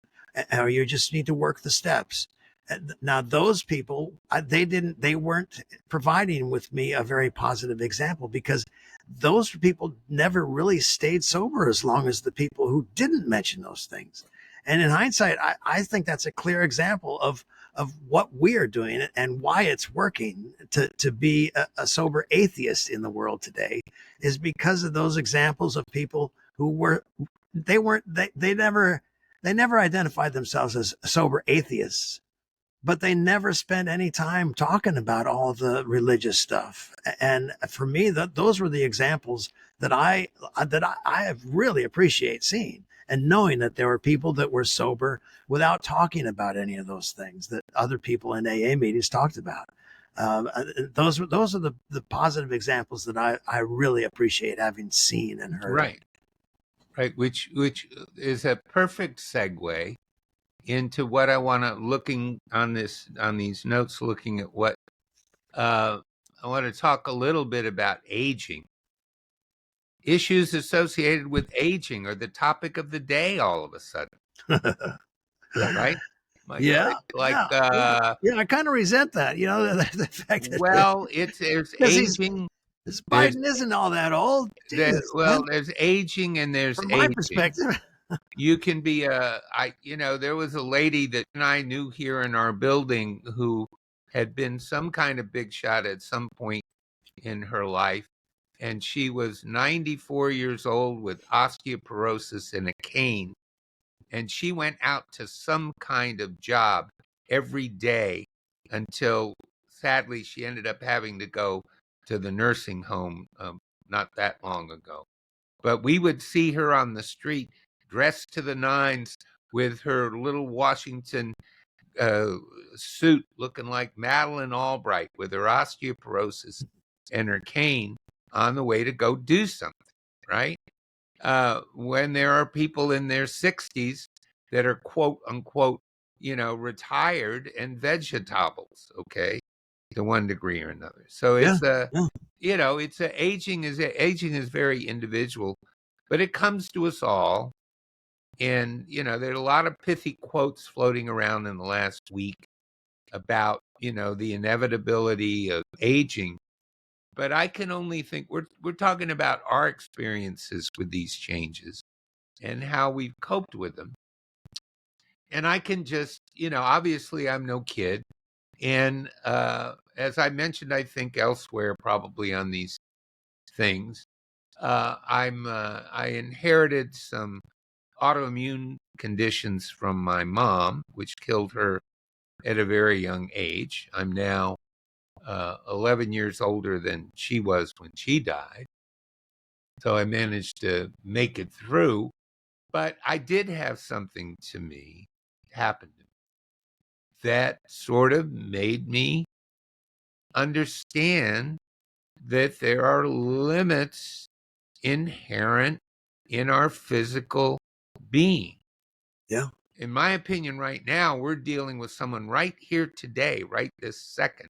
[SPEAKER 2] or you just need to work the steps. Now those people, they weren't providing with me a very positive example, because those people never really stayed sober as long as the people who didn't mention those things. And in hindsight, I think that's a clear example of what we are doing and why it's working to be a sober atheist in the world today, is because of those examples of people who they never identified themselves as sober atheists, but they never spent any time talking about all the religious stuff. And for me, those were the examples that I have really appreciate seeing, and knowing that there were people that were sober without talking about any of those things that other people in AA meetings talked about. Those are the positive examples that I really appreciate having seen and heard of.
[SPEAKER 1] Right. Right. Which is a perfect segue into what I want to looking on these notes, looking at what I want to talk a little bit about aging. Issues associated with aging are the topic of the day all of a sudden, right? Michael,
[SPEAKER 2] Yeah,
[SPEAKER 1] it's like
[SPEAKER 2] yeah, yeah. Yeah, I kind of resent that, the fact that
[SPEAKER 1] well, there's
[SPEAKER 2] because
[SPEAKER 1] aging,
[SPEAKER 2] this
[SPEAKER 1] there's
[SPEAKER 2] Biden isn't all that old. Jesus, man.
[SPEAKER 1] there's aging and there's
[SPEAKER 2] From my
[SPEAKER 1] aging.
[SPEAKER 2] perspective.
[SPEAKER 1] You can be there was a lady that I knew here in our building who had been some kind of big shot at some point in her life. And she was 94 years old with osteoporosis and a cane. And she went out to some kind of job every day until sadly she ended up having to go to the nursing home not that long ago. But we would see her on the street dressed to the nines with her little Washington uh, suit looking like Madeleine Albright with her osteoporosis and her cane on the way to go do something, right? When there are people in their 60s that are quote unquote, retired and vegetables, okay, to one degree or another. So
[SPEAKER 2] Yeah,
[SPEAKER 1] it's a,
[SPEAKER 2] yeah,
[SPEAKER 1] it's a aging is very individual, but it comes to us all. And, there are a lot of pithy quotes floating around in the last week about, the inevitability of aging. But I can only think we're talking about our experiences with these changes and how we've coped with them. And I can just, obviously I'm no kid. And as I mentioned, I think elsewhere, probably on these things, I inherited some autoimmune conditions from my mom, which killed her at a very young age. I'm now 11 years older than she was when she died. So I managed to make it through. But I did have something to me happen to me that sort of made me understand that there are limits inherent in our physical being.
[SPEAKER 2] yeah,
[SPEAKER 1] In my opinion, right now, we're dealing with someone right here today, right this second,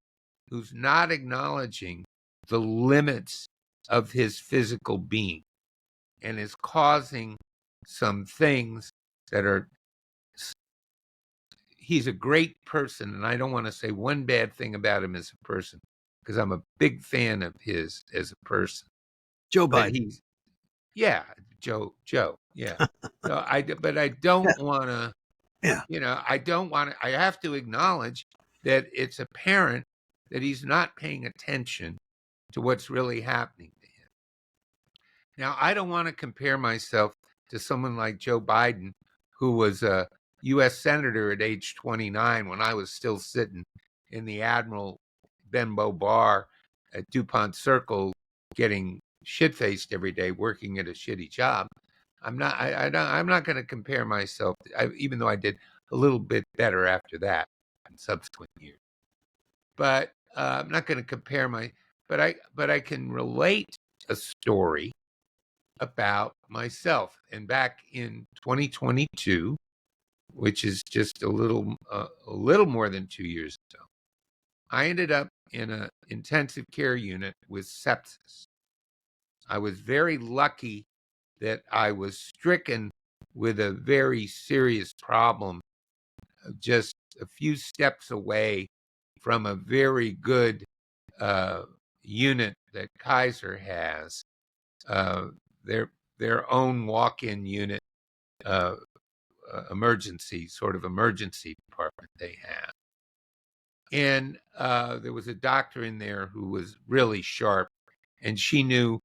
[SPEAKER 1] who's not acknowledging the limits of his physical being and is causing some things that are. He's a great person, and I don't want to say one bad thing about him as a person because I'm a big fan of his as a person.
[SPEAKER 2] Joe
[SPEAKER 1] But
[SPEAKER 2] Biden.
[SPEAKER 1] yeah, Joe, yeah. But I
[SPEAKER 2] Yeah,
[SPEAKER 1] don't want to.
[SPEAKER 2] yeah,
[SPEAKER 1] I don't want to. I have to acknowledge that it's apparent that he's not paying attention to what's really happening to him. Now, I don't want to compare myself to someone like Joe Biden, who was a U.S. Senator at age 29 when I was still sitting in the Admiral Benbow bar at DuPont Circle getting shit faced every day, working at a shitty job. I'm not going to compare myself, even though I did a little bit better after that in subsequent years. But I'm not going to compare but I can relate a story about myself. And back in 2022, which is just a little more than 2 years ago, I ended up in an intensive care unit with sepsis. I was very lucky that I was stricken with a very serious problem of just a few steps away from a very good uh, unit that Kaiser has, uh, their their own walk-in unit, uh, emergency department they have. And there was a doctor in there who was really sharp, and she knew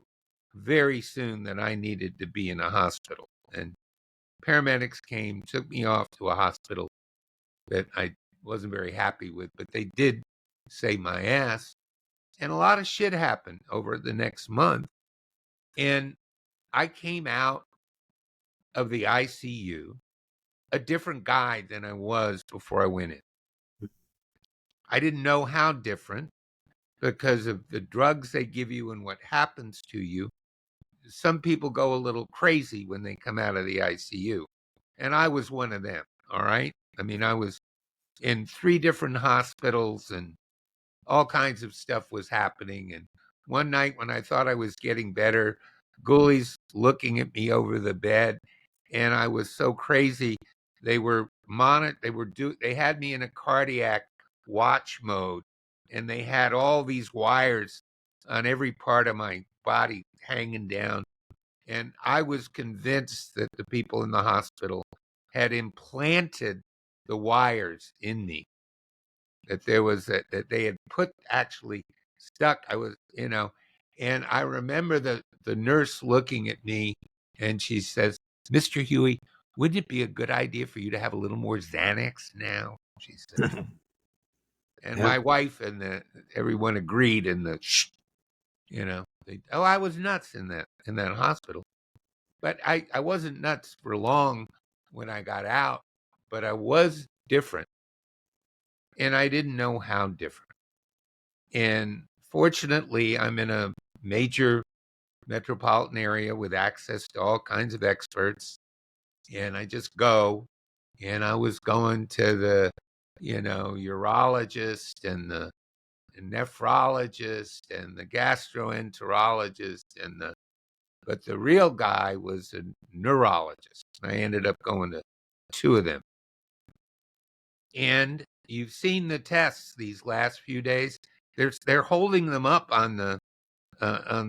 [SPEAKER 1] very soon that I needed to be in a hospital. And paramedics came, took me off to a hospital that I wasn't very happy with, but they did save my ass. And a lot of shit happened over the next month. And I came out of the ICU a different guy than I was before I went in. I didn't know how different because of the drugs they give you and what happens to you. Some people go a little crazy when they come out of the ICU. And I was one of them. All right. I mean, I was in 3 different hospitals and all kinds of stuff was happening. And one night when I thought I was getting better, ghoulies looking at me over the bed, and I was so crazy. They had me in a cardiac watch mode, and they had all these wires on every part of my body hanging down. And I was convinced that the people in the hospital had implanted the wires in me, that they had put actually stuck. I was, and I remember the nurse looking at me, and she says, "Mr. Huey, wouldn't it be a good idea for you to have a little more Xanax now?" She said. And
[SPEAKER 2] Yeah.
[SPEAKER 1] my wife and everyone agreed, and I was nuts in that hospital. But I wasn't nuts for long when I got out, but I was different, and I didn't know how different. And fortunately, I'm in a major metropolitan area with access to all kinds of experts, and I just go. And I was going to the, urologist and the nephrologist and the gastroenterologist but the real guy was a neurologist. I ended up going to 2 of them. And you've seen the tests these last few days. They're holding them up on the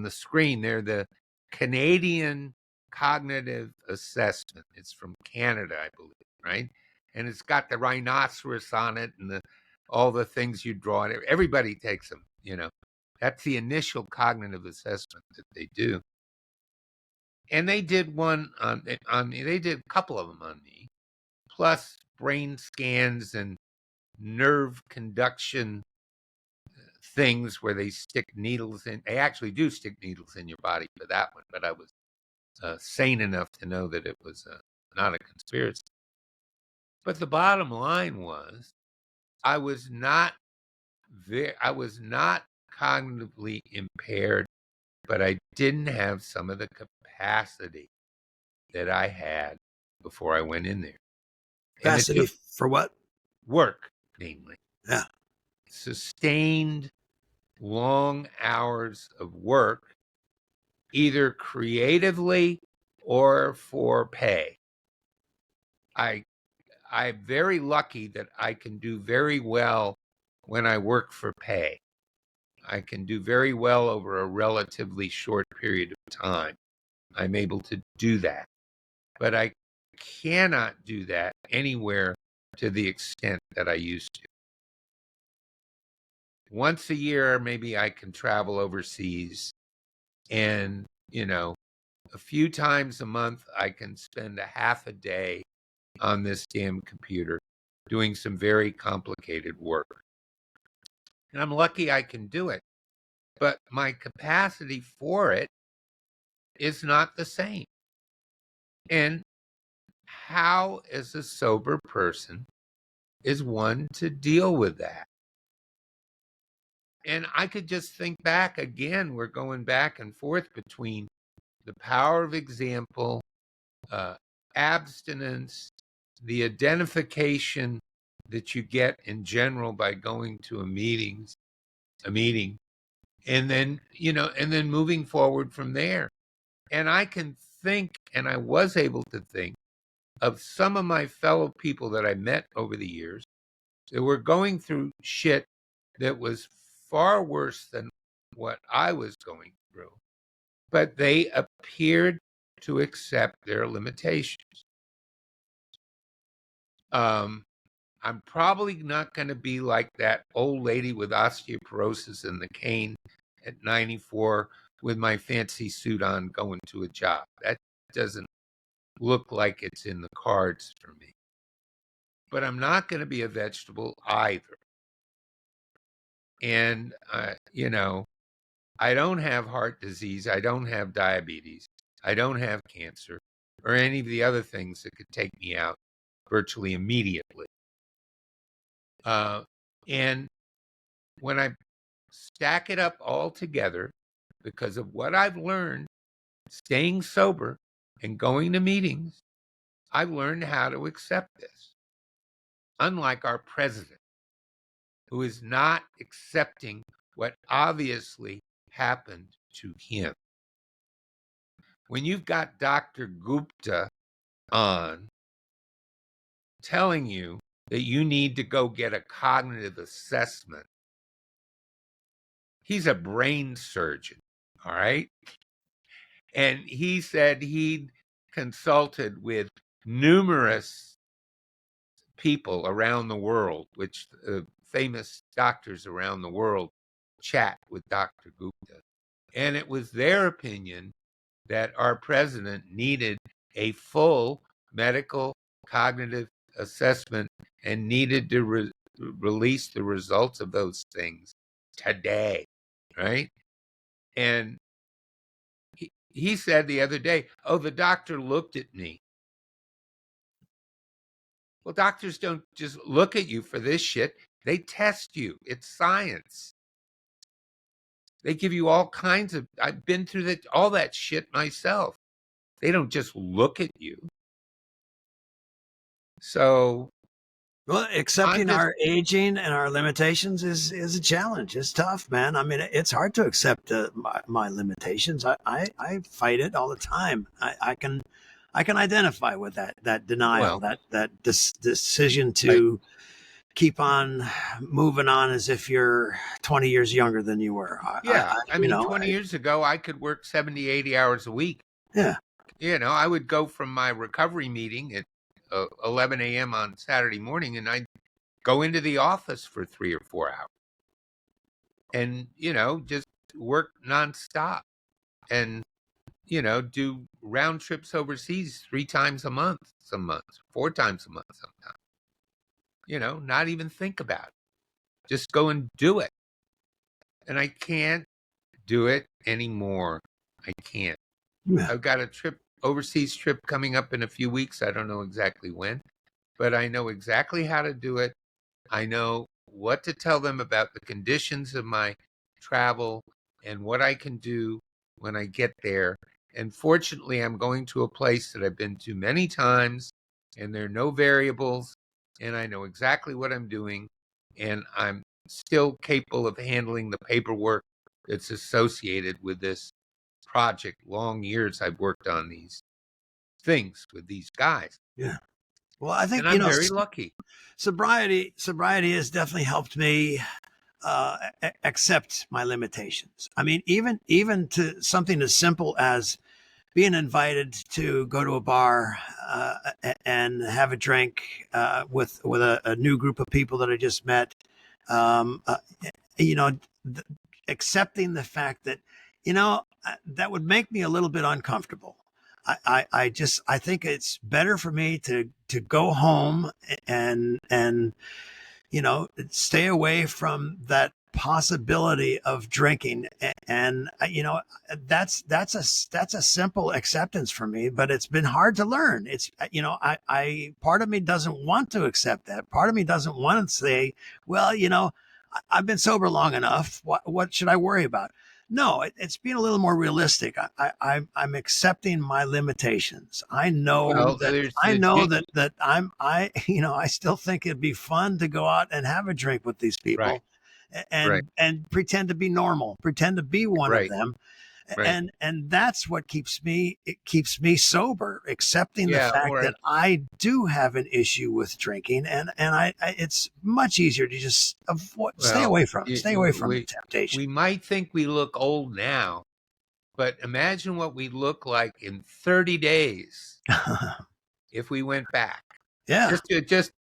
[SPEAKER 1] screen. They're the Canadian Cognitive Assessment. It's from Canada, I believe, right? And it's got the rhinoceros on it and all the things you draw. Everybody takes them, That's the initial cognitive assessment that they do. And they did one on me. They did a couple of them on me, plus brain scans and nerve conduction things where they stick needles in. They actually do stick needles in your body for that one, but I was sane enough to know that it was not a conspiracy. But the bottom line was, I was not cognitively impaired, but I didn't have some of the capacity that I had before I went in there. And it
[SPEAKER 2] Capacity
[SPEAKER 1] took
[SPEAKER 2] for what?
[SPEAKER 1] work, mainly.
[SPEAKER 2] Yeah.
[SPEAKER 1] Sustained long hours of work, either creatively or for pay. I'm very lucky that I can do very well when I work for pay. I can do very well over a relatively short period of time. I'm able to do that. But I cannot do that anywhere to the extent that I used to. Once a year, maybe I can travel overseas, and, a few times a month, I can spend a half a day on this damn computer doing some very complicated work. And I'm lucky I can do it, but my capacity for it is not the same. And how, as a sober person, is one to deal with that? And I could just think back again. We're going back and forth between the power of example, abstinence, the identification that you get in general by going to a meeting, and then moving forward from there. And I can think, and I was able to think of some of my fellow people that I met over the years that were going through shit that was far worse than what I was going through, but they appeared to accept their limitations. I'm probably not going to be like that old lady with osteoporosis and the cane at 94 with my fancy suit on going to a job. That doesn't look like it's in the cards for me. But I'm not going to be a vegetable either. And, I don't have heart disease. I don't have diabetes. I don't have cancer or any of the other things that could take me out virtually immediately. And when I stack it up all together, because of what I've learned, staying sober and going to meetings, I've learned how to accept this. Unlike our president, who is not accepting what obviously happened to him. When you've got Dr. Gupta on telling you that you need to go get a cognitive assessment, he's a brain surgeon, all right? And he said he'd consulted with numerous people around the world, which famous doctors around the world chat with Dr. Gupta. And it was their opinion that our president needed a full medical cognitive assessment and needed to release the results of those things today, right? And he said the other day, oh, the doctor looked at me. Well, doctors don't just look at you for this shit. They test you. It's science. They give you all kinds of, I've been through all that shit myself. They don't just look at you. So,
[SPEAKER 2] well, accepting our aging and our limitations is a challenge. It's tough, man. I mean, it's hard to accept my limitations. I fight it all the time. I can identify with that denial, that decision to keep on moving on as if you're 20 years younger than you were.
[SPEAKER 1] I mean, 20 years ago, I could work 70, 80 hours a week.
[SPEAKER 2] Yeah.
[SPEAKER 1] I would go from my recovery meeting at 11 a.m. on Saturday morning, and I'd go into the office for 3 or 4 hours and, just work nonstop and, do round trips overseas 3 times a month, some months, 4 times a month sometimes. Not even think about it. Just go and do it. And I can't do it anymore. I can't. Yeah. I've got a overseas trip coming up in a few weeks. I don't know exactly when, but I know exactly how to do it. I know what to tell them about the conditions of my travel and what I can do when I get there. And fortunately, I'm going to a place that I've been to many times, and there are no variables, and I know exactly what I'm doing, and I'm still capable of handling the paperwork that's associated with this project. Long years I've worked on these things with these guys.
[SPEAKER 2] Yeah. Well, I think,
[SPEAKER 1] and I'm very lucky.
[SPEAKER 2] Sobriety has definitely helped me accept my limitations. I mean, even to something as simple as being invited to go to a bar and have a drink with a new group of people that I just met. Accepting the fact that that would make me a little bit uncomfortable. I think it's better for me to go home and stay away from that possibility of drinking. And that's a simple acceptance for me, but it's been hard to learn. It's I part of me doesn't want to accept that. Part of me doesn't want to say, well, I've been sober long enough. What should I worry about? No, it's being a little more realistic. I'm accepting my limitations. I know that I still think it'd be fun to go out and have a drink with these people, and pretend to be normal, pretend to be one of them,
[SPEAKER 1] Right.
[SPEAKER 2] And that's what keeps me sober, accepting the
[SPEAKER 1] Yeah.
[SPEAKER 2] fact
[SPEAKER 1] Or
[SPEAKER 2] that I do have an issue with drinking, and I it's much easier to just stay
[SPEAKER 1] well,
[SPEAKER 2] away from temptation.
[SPEAKER 1] we might think we look old now, but imagine what we look like in 30 days if we went back.
[SPEAKER 2] Yeah,
[SPEAKER 1] Just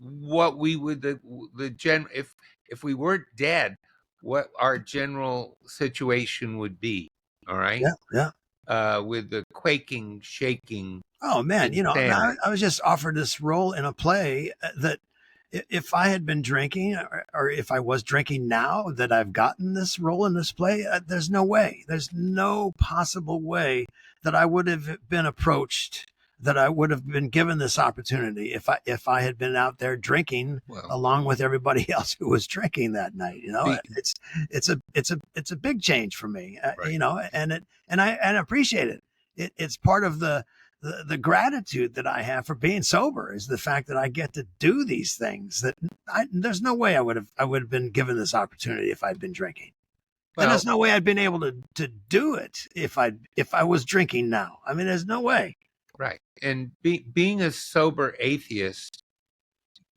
[SPEAKER 1] what we would the gen if we weren't dead, what our general situation would be. All right.
[SPEAKER 2] yeah, yeah.
[SPEAKER 1] With the quaking, shaking
[SPEAKER 2] Oh man,
[SPEAKER 1] insanity.
[SPEAKER 2] I was just offered this role in a play that if I had been drinking, or if I was drinking now that I've gotten this role in this play, there's no way. There's no possible way that I would have been approached, that I would have been given this opportunity if I had been out there drinking
[SPEAKER 1] Well,
[SPEAKER 2] along with everybody else who was drinking that night.
[SPEAKER 1] be,
[SPEAKER 2] It's a big change for me.
[SPEAKER 1] right.
[SPEAKER 2] And I appreciate it. It's part of the gratitude that I have for being sober, is the fact that I get to do these things that there's no way I would have been given this opportunity if I'd been drinking. And
[SPEAKER 1] Well,
[SPEAKER 2] there's no way I'd been able to do it if I was drinking now. I mean, there's no way.
[SPEAKER 1] right. And being a sober atheist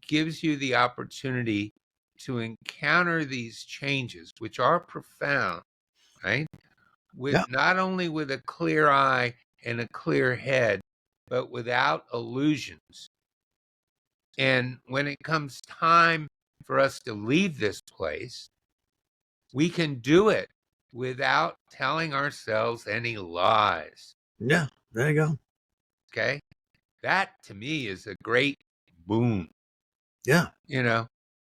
[SPEAKER 1] gives you the opportunity to encounter these changes, which are profound, right? With
[SPEAKER 2] Yeah.
[SPEAKER 1] not only with a clear eye and a clear head, but without illusions. And when it comes time for us to leave this place, we can do it without telling ourselves any lies.
[SPEAKER 2] Yeah. There you go.
[SPEAKER 1] Okay. That to me is a great boon.
[SPEAKER 2] Yeah.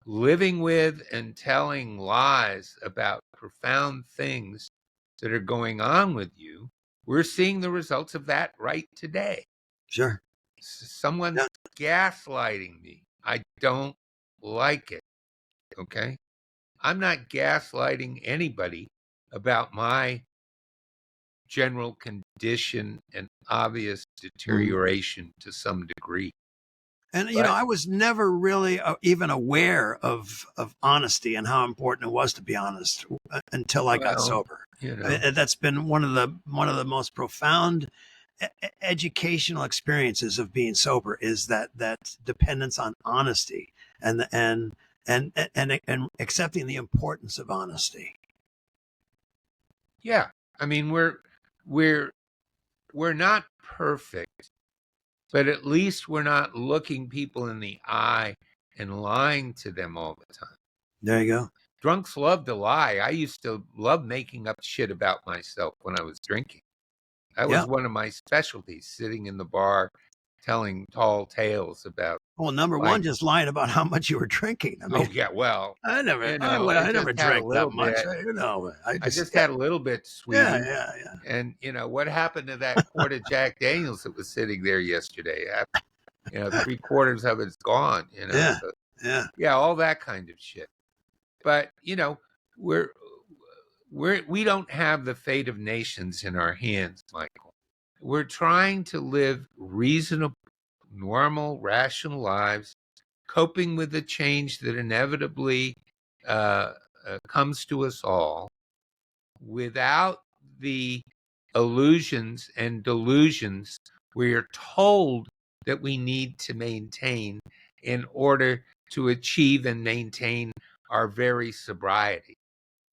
[SPEAKER 1] Living with and telling lies about profound things that are going on with you. We're seeing the results of that right today.
[SPEAKER 2] Sure.
[SPEAKER 1] Someone's
[SPEAKER 2] Yeah.
[SPEAKER 1] gaslighting me. I don't like it. Okay. I'm not gaslighting anybody about my general condition and obvious
[SPEAKER 2] Mhm.
[SPEAKER 1] deterioration to some degree.
[SPEAKER 2] And
[SPEAKER 1] But
[SPEAKER 2] I was never really even aware of honesty and how important it was to be honest until I got
[SPEAKER 1] well,
[SPEAKER 2] sober.
[SPEAKER 1] you know,
[SPEAKER 2] That's been one of the most profound educational experiences of being sober, is that dependence on honesty, and and accepting the importance of honesty.
[SPEAKER 1] yeah. I mean, we're we're not perfect, but at least we're not looking people in the eye and lying to them all the time.
[SPEAKER 2] There you go.
[SPEAKER 1] Drunks love to lie. I used to love making up shit about myself when I was drinking. That
[SPEAKER 2] Yeah.
[SPEAKER 1] was one of my specialties, sitting in the bar telling tall tales about
[SPEAKER 2] Well, number one,
[SPEAKER 1] like,
[SPEAKER 2] just lying about how much you were drinking. I mean,
[SPEAKER 1] oh yeah, well,
[SPEAKER 2] I
[SPEAKER 1] I just
[SPEAKER 2] never
[SPEAKER 1] had a
[SPEAKER 2] drank that
[SPEAKER 1] little
[SPEAKER 2] much.
[SPEAKER 1] bit.
[SPEAKER 2] I
[SPEAKER 1] I
[SPEAKER 2] just
[SPEAKER 1] just had a little bit,
[SPEAKER 2] yeah,
[SPEAKER 1] sweetie.
[SPEAKER 2] yeah, yeah,
[SPEAKER 1] And what happened to that quart of Jack Daniels that was sitting there yesterday? Three-quarters of it's gone,
[SPEAKER 2] yeah,
[SPEAKER 1] so
[SPEAKER 2] yeah.
[SPEAKER 1] yeah, all that kind of shit. But we're we don't have the fate of nations in our hands, Michael. We're trying to live reasonable, normal, rational lives, coping with the change that inevitably uh, comes to us all, without the illusions and delusions we are told that we need to maintain in order to achieve and maintain our very sobriety.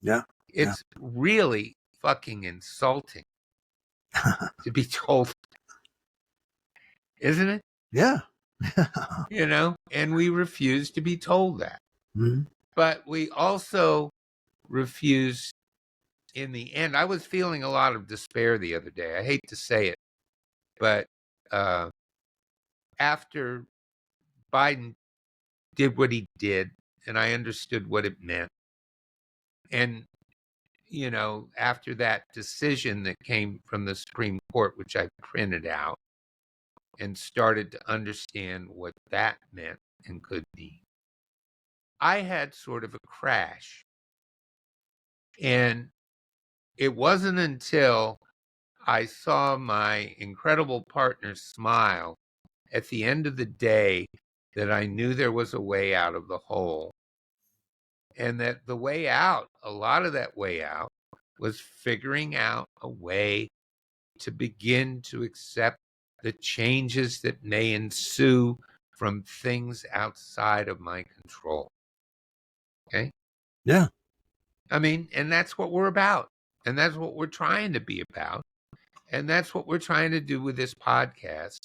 [SPEAKER 2] Yeah. Yeah.
[SPEAKER 1] It's really fucking insulting to be told, isn't it?
[SPEAKER 2] Yeah.
[SPEAKER 1] And we refuse to be told that.
[SPEAKER 2] Mhm.
[SPEAKER 1] But we also refuse, in the end. I was feeling a lot of despair the other day. I hate to say it, but uh, after Biden did what he did, and I understood what it meant, and after that decision that came from the Supreme Court, which I printed out and started to understand what that meant and could be, I had sort of a crash. And it wasn't until I saw my incredible partner smile at the end of the day that I knew there was a way out of the hole. And that the way out, a lot of that way out, was figuring out a way to begin to accept the changes that may ensue from things outside of my control. Okay?
[SPEAKER 2] Yeah.
[SPEAKER 1] I mean, and that's what we're about. And that's what we're trying to be about. And that's what we're trying to do with this podcast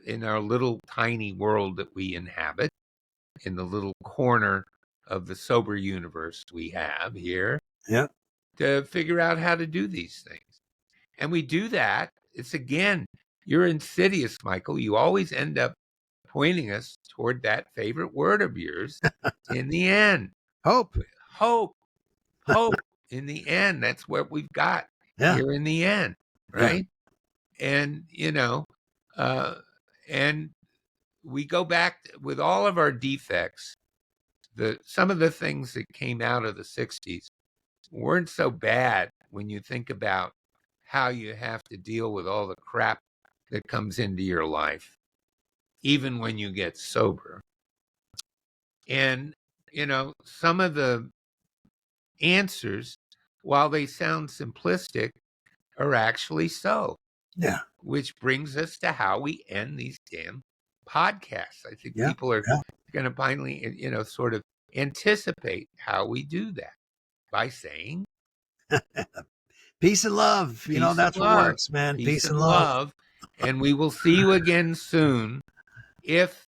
[SPEAKER 1] in our little tiny world that we inhabit, in the little corner of the sober universe we have here,
[SPEAKER 2] Yeah.
[SPEAKER 1] to figure out how to do these things. And we do that. It's again, you're insidious, Michael. You always end up pointing us toward that favorite word of yours in the end.
[SPEAKER 2] Hope.
[SPEAKER 1] Hope. Hope in the end. That's what we've got
[SPEAKER 2] Yeah.
[SPEAKER 1] here in the end. Right. Yeah. And, and we go back with all of our defects. Some of the things that came out of the 60s weren't so bad when you think about how you have to deal with all the crap that comes into your life, even when you get sober. And, some of the answers, while they sound simplistic, are actually so.
[SPEAKER 2] Yeah.
[SPEAKER 1] Which brings us to how we end these damn podcasts. I think people are going to finally, sort of anticipate how we do that by saying,
[SPEAKER 2] peace and love. That's what works, man. Peace and love.
[SPEAKER 1] And we will see you again soon if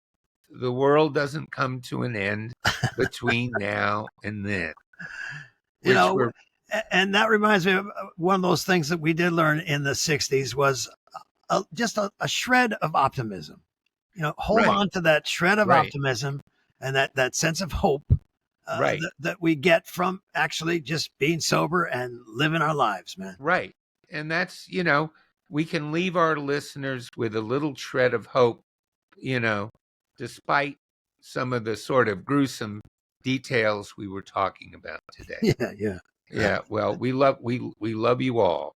[SPEAKER 1] the world doesn't come to an end between now and then.
[SPEAKER 2] And that reminds me of one of those things that we did learn in the 60s was just a shred of optimism. Hold on to that shred of optimism and that sense of hope that we get from actually just being sober and living our lives, man.
[SPEAKER 1] Right. And that's, we can leave our listeners with a little shred of hope, despite some of the sort of gruesome details we were talking about today.
[SPEAKER 2] Yeah.
[SPEAKER 1] Yeah. Well, we love you all.